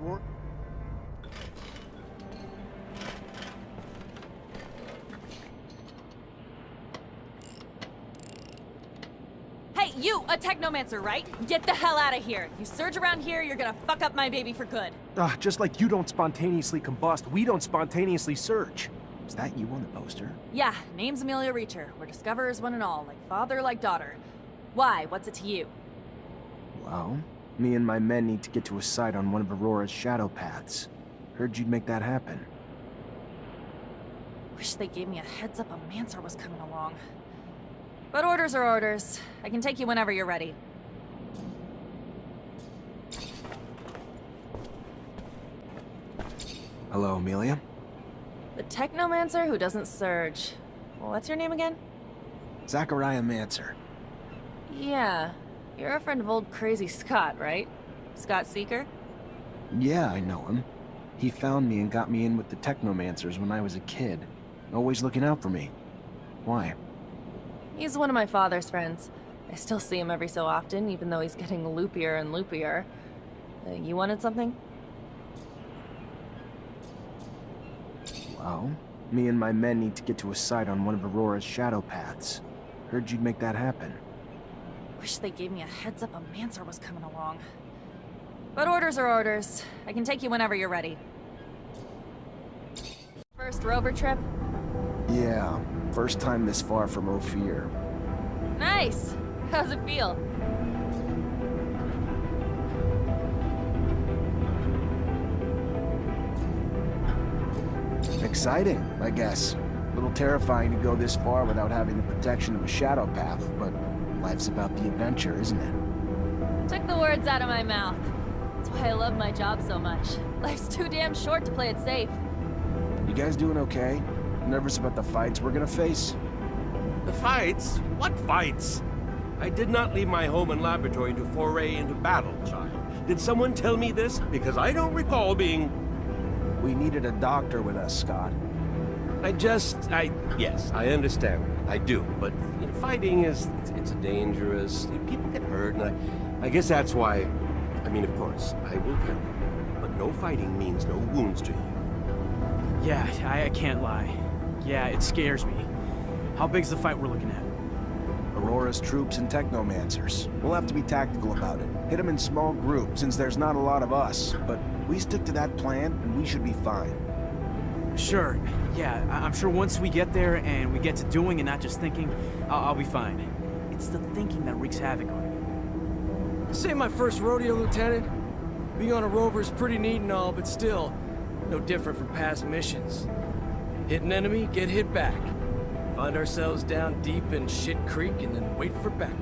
Aurora. Hey, you, a Technomancer, right? Get the hell out of here. You surge around here, you're gonna fuck up my baby for good. Just like you don't spontaneously combust, we don't spontaneously surge. Is that you on the poster? Yeah, name's Amelia Reacher. We're discoverers one and all, like father, like daughter. Why? What's it to you? Well, me and my men need to get to a site on one of Aurora's shadow paths. Heard you'd make that happen. Wish they gave me a heads up a Mancer was coming along. But orders are orders. I can take you whenever you're ready. Hello, Amelia? The Technomancer who doesn't surge. Well, what's your name again? Zachariah Mancer. Yeah. You're a friend of old crazy Scott, right? Scott Seeker? Yeah, I know him. He found me and got me in with the Technomancers when I was a kid. Always looking out for me. Why? He's one of my father's friends. I still see him every so often, even though he's getting loopier and loopier. You wanted something? Well, me and my men need to get to a site on one of Aurora's shadow paths. Heard you'd make that happen. Wish they gave me a heads up a Mancer was coming along. But orders are orders. I can take you whenever you're ready. First rover trip? Yeah, first time this far from Ophir. Nice! How's it feel? Exciting, I guess. A little terrifying to go this far without having the protection of a shadow path, but life's about the adventure, isn't it? Took the words out of my mouth. That's why I love my job so much. Life's too damn short to play it safe. You guys doing okay? Nervous about the fights we're gonna face? The fights? What fights? I did not leave my home and laboratory to foray into battle, child. Did someone tell me this? Because I don't recall being... We needed a doctor with us, Scott. Yes, I understand. I do. But you know, fighting it's dangerous. People get hurt, and I guess that's why... I mean, of course, I will care for you. But no fighting means no wounds to you. Yeah, I can't lie. Yeah, it scares me. How big's the fight we're looking at? Aurora's troops and Technomancers. We'll have to be tactical about it. Hit them in small groups, since there's not a lot of us. But we stick to that plan, and we should be fine. Sure. Yeah, I'm sure once we get there and we get to doing and not just thinking, I'll be fine. It's the thinking that wreaks havoc on you. This ain't my first rodeo, Lieutenant. Being on a rover is pretty neat and all, but still, no different from past missions. Hit an enemy, get hit back. Find ourselves down deep in Shit Creek and then wait for backup.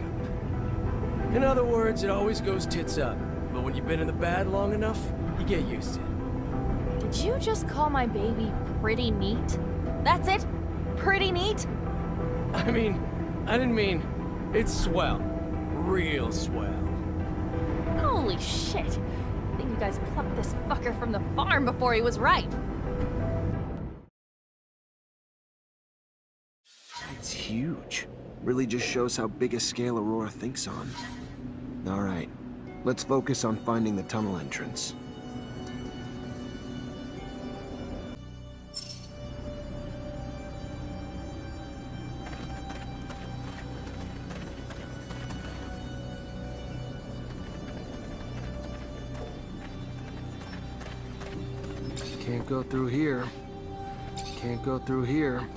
In other words, it always goes tits up. But when you've been in the bad long enough, you get used to it. Did you just call my baby pretty neat? That's it? Pretty neat? I didn't mean... It's swell. Real swell. Holy shit. I think you guys plucked this fucker from the farm before he was ripe. It's huge. Really just shows how big a scale Aurora thinks on. Alright, let's focus on finding the tunnel entrance. Can't go through here. Can't go through here.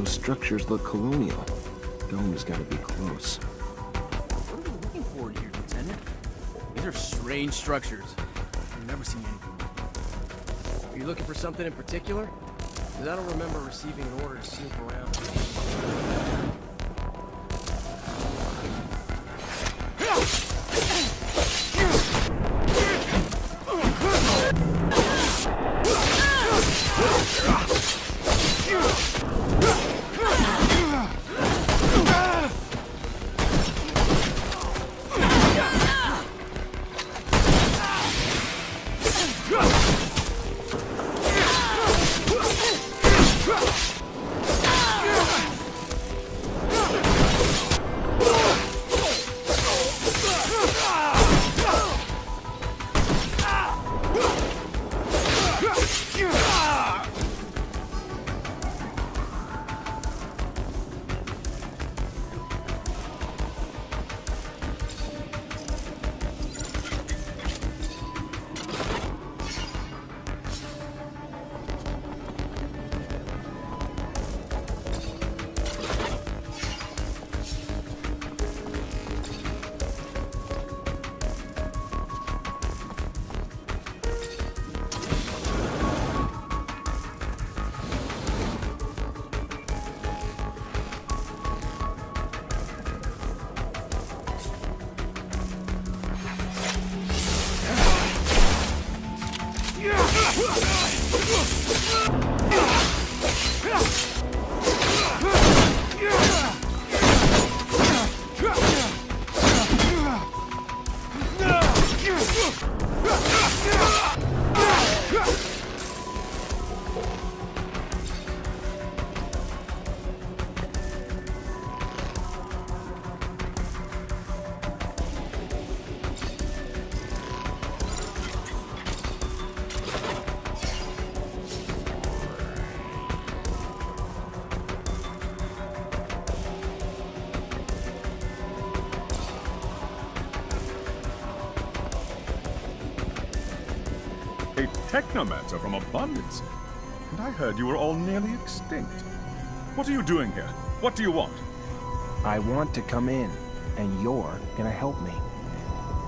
Those structures look colonial. Dome has got to be close. What are we looking for here, Lieutenant? These are strange structures. I've never seen anything like this. Are you looking for something in particular? Because I don't remember receiving an order to snoop around. A Technomancer from Abundance. And I heard you were all nearly extinct. What are you doing here? What do you want? I want to come in, and you're gonna help me.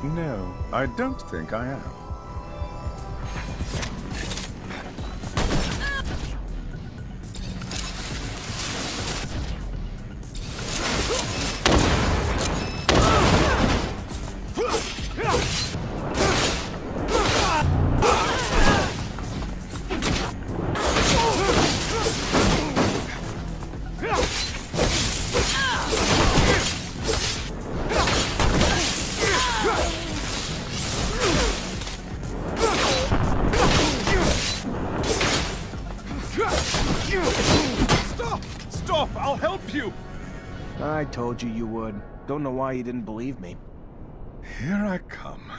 No, I don't think I am. Stop! I'll help you! I told you you would. Don't know why you didn't believe me. Here I come.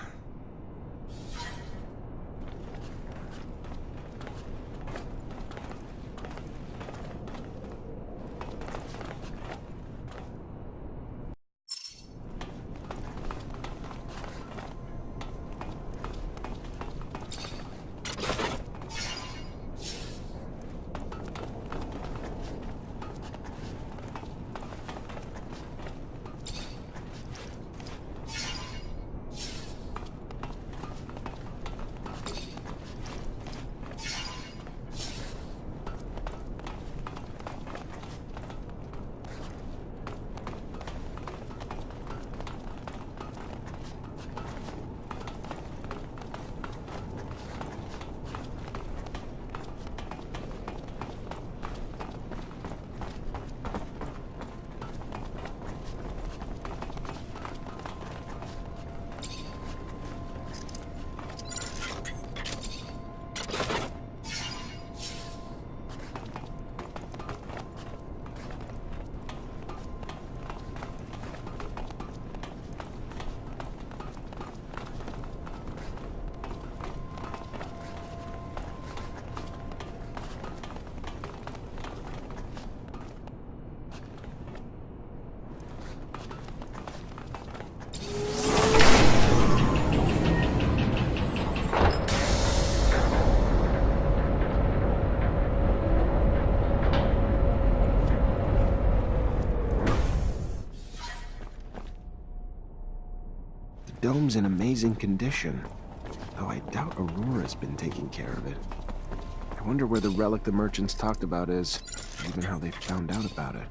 dome's in amazing condition. Though I doubt Aurora's been taking care of it. I wonder where the relic the merchants talked about is, even how they found out about it.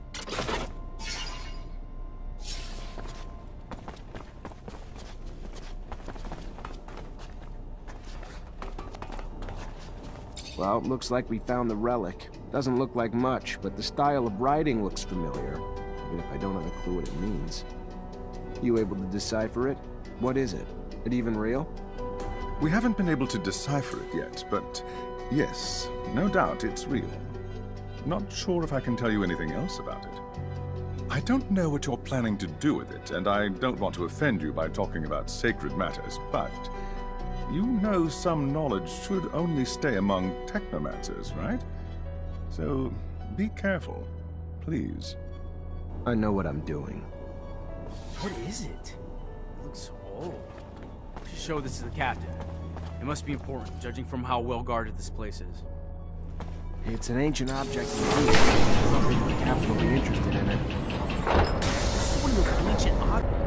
Well, looks like we found the relic. Doesn't look like much, but the style of writing looks familiar, even if I don't have a clue what it means. You able to decipher it? What is it? It even real? We haven't been able to decipher it yet, but yes, no doubt it's real. Not sure if I can tell you anything else about it. I don't know what you're planning to do with it, and I don't want to offend you by talking about sacred matters, but you know some knowledge should only stay among Technomancers, right? So be careful, please. I know what I'm doing. What is it? It looks old. We should show this to the captain. It must be important, judging from how well guarded this place is. It's an ancient object indeed. I don't think the captain will be interested in it. What are those ancient objects?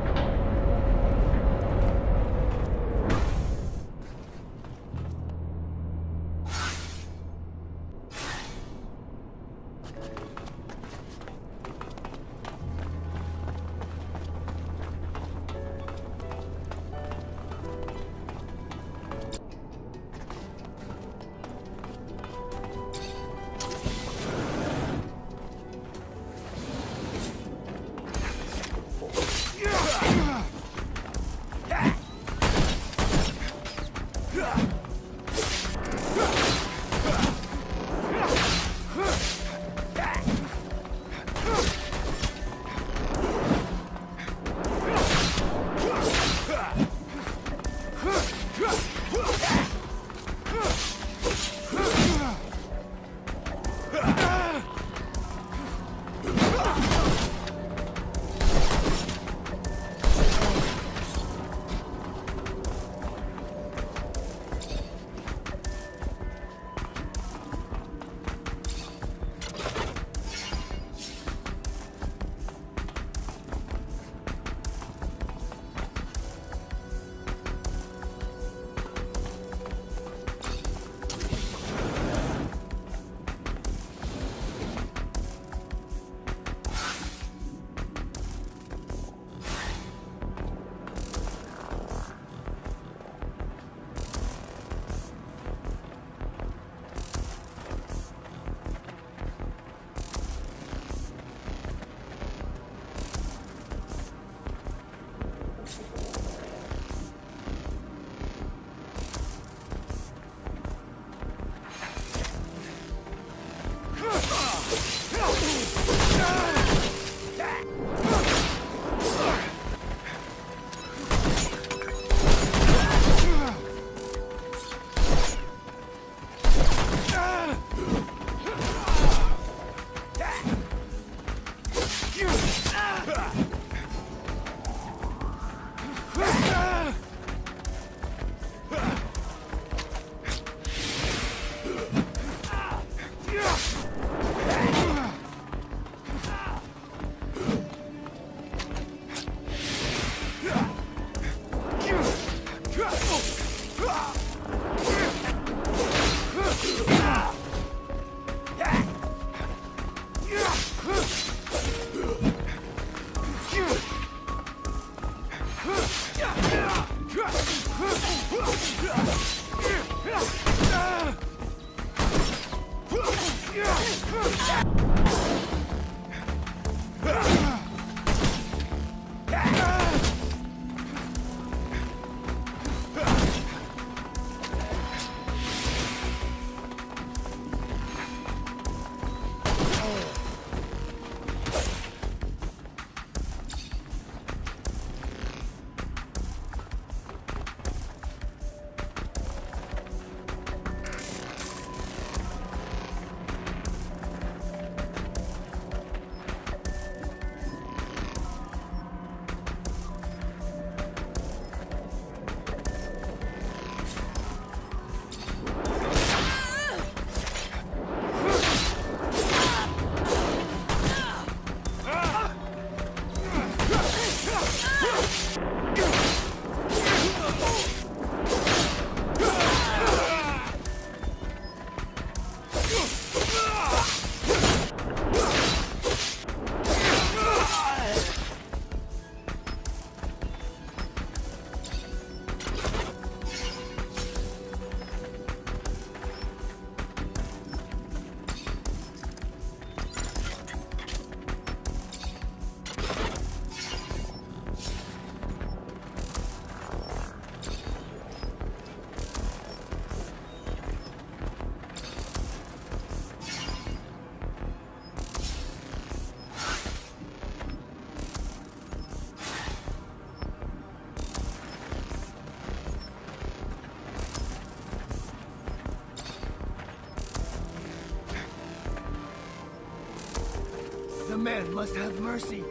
The man must have mercy.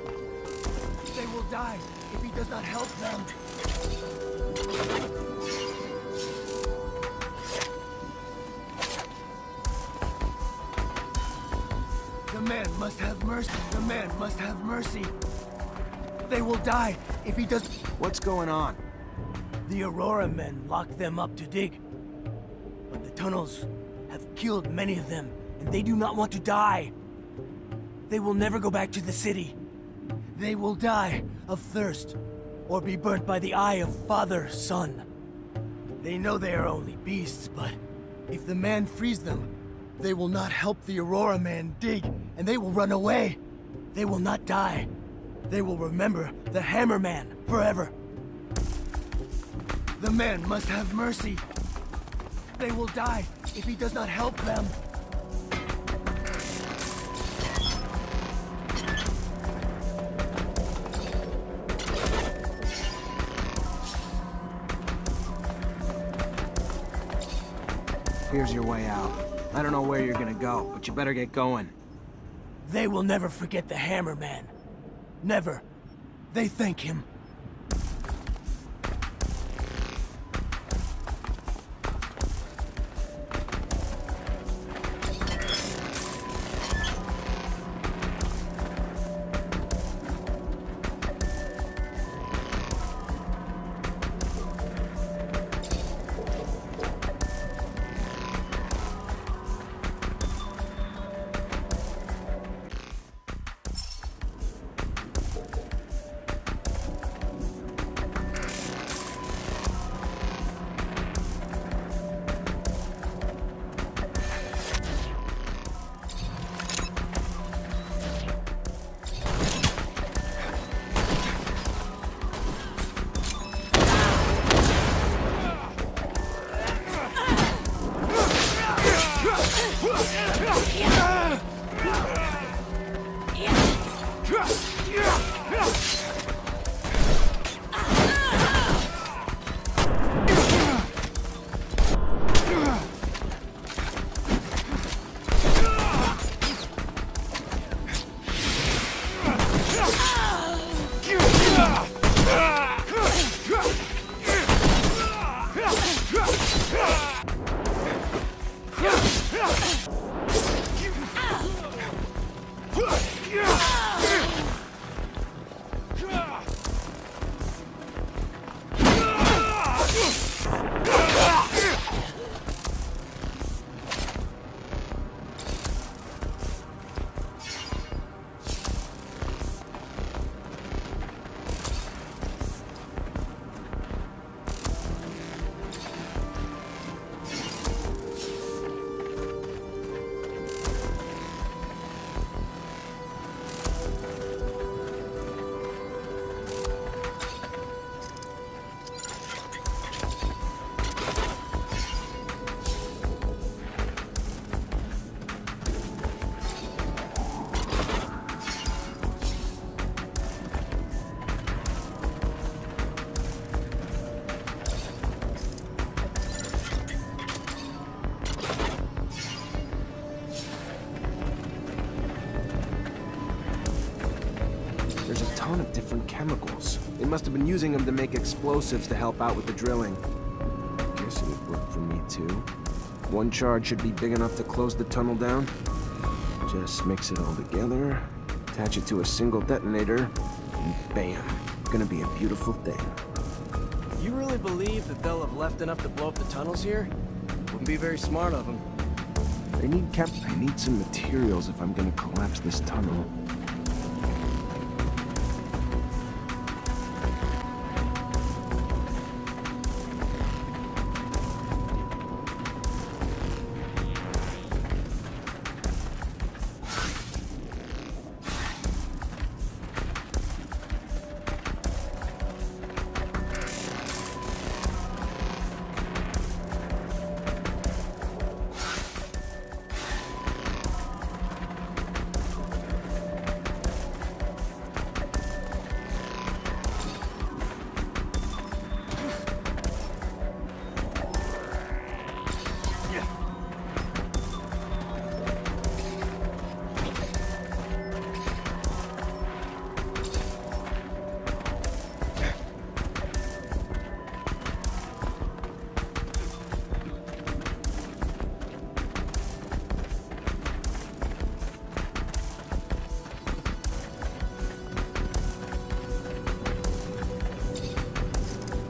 They will die if he does not help them. The man must have mercy. The man must have mercy. They will die if he does... What's going on? The Aurora men locked them up to dig. But the tunnels have killed many of them, and they do not want to die. They will never go back to the city. They will die of thirst, or be burnt by the eye of Father, Son. They know they are only beasts, but if the man frees them, they will not help the Aurora man dig, and they will run away. They will not die. They will remember the Hammer Man forever. The man must have mercy. They will die if he does not help them. Here's your way out. I don't know where you're gonna go, but you better get going. They will never forget the Hammer Man. Never. They thank him. Of different chemicals. They must have been using them to make explosives to help out with the drilling. Guess it would work for me too. One charge should be big enough to close the tunnel down. Just mix it all together, attach it to a single detonator, and bam. Gonna be a beautiful thing. You really believe that they'll have left enough to blow up the tunnels here? Wouldn't be very smart of them. I need some materials if I'm gonna collapse this tunnel.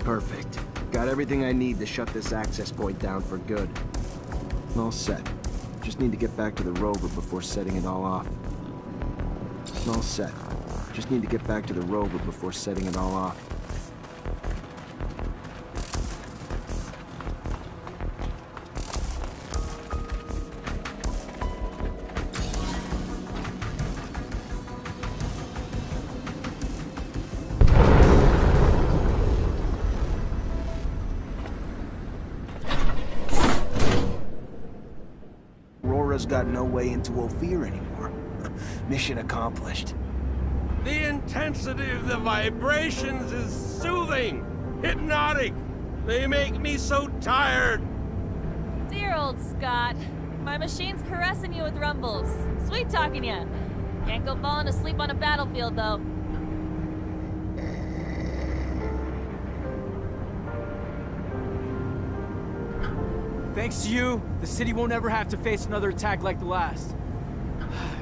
Perfect. Got everything I need to shut this access point down for good. All set. Just need to get back to the rover before setting it all off. All set. Just need to get back to the rover before setting it all off. Aurora's got no way into Ophir anymore. Mission accomplished. The intensity of the vibrations is soothing, hypnotic. They make me so tired. Dear old Scott. My machine's caressing you with rumbles. Sweet talking you. Can't go falling asleep on a battlefield, though. Thanks to you, the city won't ever have to face another attack like the last.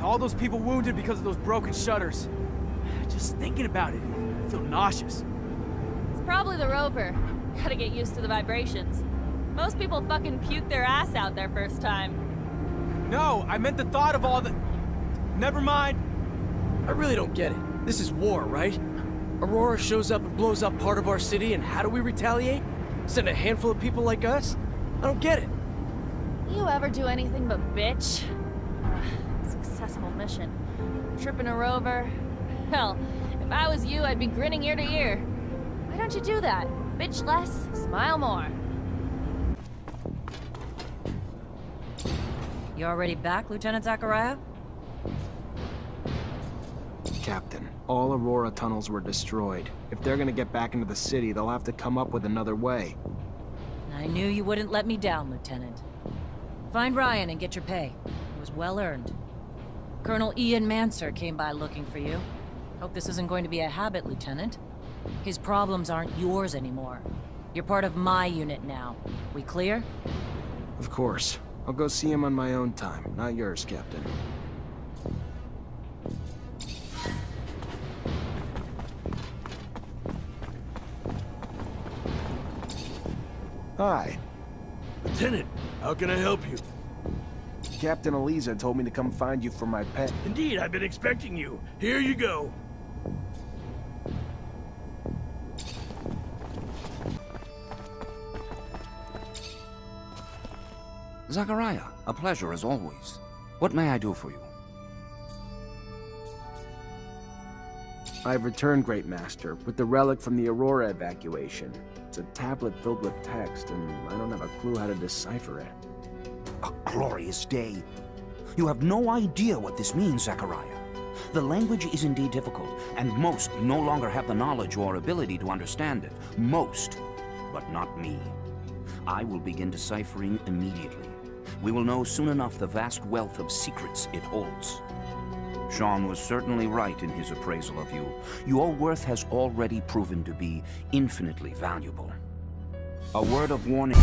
All those people wounded because of those broken shutters. Just thinking about it, I feel nauseous. It's probably the rover. Gotta get used to the vibrations. Most people fucking puke their ass out their first time. No, I meant the thought of all the... Never mind. I really don't get it. This is war, right? Aurora shows up and blows up part of our city, and how do we retaliate? Send a handful of people like us? I don't get it. You ever do anything but bitch? Successful mission. Tripping a rover. Hell, if I was you, I'd be grinning ear to ear. Why don't you do that? Bitch less, smile more. You already back, Lieutenant Zachariah? Captain, all Aurora tunnels were destroyed. If they're gonna get back into the city, they'll have to come up with another way. I knew you wouldn't let me down, Lieutenant. Find Ryan and get your pay. It was well earned. Colonel Ian Mancer came by looking for you. Hope this isn't going to be a habit, Lieutenant. His problems aren't yours anymore. You're part of my unit now. We clear? Of course. I'll go see him on my own time, not yours, Captain. Hi. Lieutenant, how can I help you? Captain Eliza told me to come find you for my pet. Indeed, I've been expecting you. Here you go. Zachariah, a pleasure as always. What may I do for you? I've returned, Great Master, with the relic from the Aurora evacuation. It's a tablet filled with text, and I don't have a clue how to decipher it. A glorious day. You have no idea what this means, Zachariah. The language is indeed difficult, and most no longer have the knowledge or ability to understand it. Most, but not me. I will begin deciphering immediately. We will know soon enough the vast wealth of secrets it holds. Sean was certainly right in his appraisal of you. Your worth has already proven to be infinitely valuable. A word of warning.